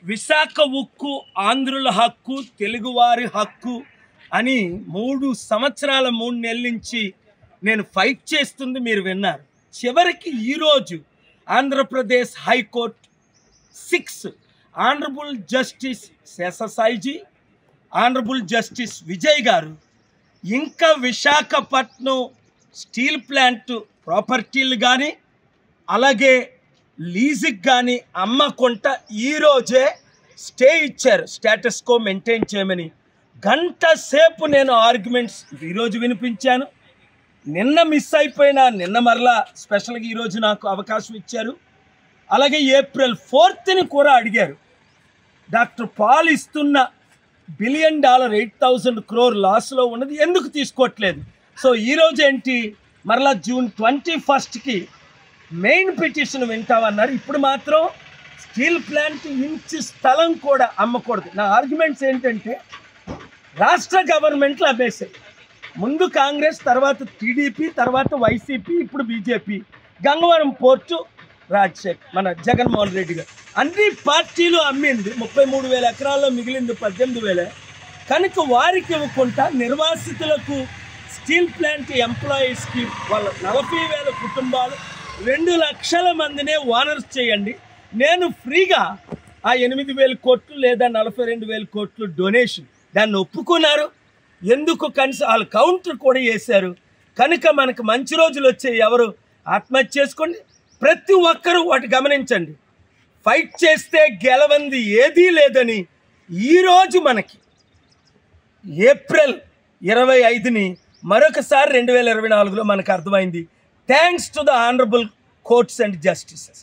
విశాఖ ఉక్కు ఆంధ్రుల హక్కు, తెలుగువారి హక్కు అని 3 సంవత్సరాల 3 నెలల నుంచి నేను ఫైట్ చేస్తుంది మీరు విన్నారు. చివరికి ఈరోజు Andhra Pradesh high court 6 honourable justice Seshasai ji, honourable justice Vijay గారు ఇంకా విశాఖపట్నం స్టీల్ ప్లాంట్ ప్రాపర్టీలు కానీ అలాగే లీజుకి కానీ అమ్మకుంట ఈరోజే స్టే ఇచ్చారు, స్టేటస్ కో మెయింటైన్ చేయమని. గంట సేపు నేను ఆర్గ్యుమెంట్స్ ఈరోజు వినిపించాను. నిన్న మిస్ అయిపోయినా నిన్న మరలా స్పెషల్గా ఈరోజు నాకు అవకాశం ఇచ్చారు. అలాగే ఏప్రిల్ 4ని కూడా అడిగారు. డాక్టర్ పాల్ ఇస్తున్న $1 బిలియన్ 8,000 crore లాస్లో ఉన్నది ఎందుకు తీసుకోవట్లేదు? సో ఈరోజు ఏంటి మరలా జూన్ 21కి మెయిన్ పిటిషన్ వింటామన్నారు. ఇప్పుడు మాత్రం స్టీల్ ప్లాంట్ ఇంచు స్థలం కూడా అమ్మకూడదు. నా ఆర్గ్యుమెంట్స్ ఏంటంటే రాష్ట్ర గవర్నమెంట్లు అమ్మేశాయి. ముందు కాంగ్రెస్, తర్వాత టీడీపీ, తర్వాత వైసీపీ, ఇప్పుడు బీజేపీ. గంగవరం పోర్టు మన జగన్మోహన్ రెడ్డి గారు అన్ని పార్టీలు అమ్మింది. 33,000 ఎకరాల్లో మిగిలింది 18,000. కనుక వారికి ఇవ్వకుండా నిర్వాసితులకు స్టీల్ ప్లాంట్ ఎంప్లాయీస్కి వాళ్ళ 40,000 కుటుంబాలు 2 లక్షల మందినే ఓనర్స్ చేయండి. నేను ఫ్రీగా ఆ 8,000 కోట్లు లేదా 42,000 కోట్లు డొనేషన్ దాన్ని ఒప్పుకున్నారు. ఎందుకు వాళ్ళు కౌంటర్ కూడా వేశారు. కనుక మనకు మంచి రోజులు వచ్చాయి. ఎవరు ఆత్మహత్య చేసుకోండి. ప్రతి ఒక్కరూ వాటి గమనించండి. ఫైట్ చేస్తే గెలవంది ఏదీ లేదని ఈరోజు మనకి ఏప్రిల్ 25ని మరొకసారి 2024లో మనకు అర్థమైంది. Thanks to the honourable courts and justices.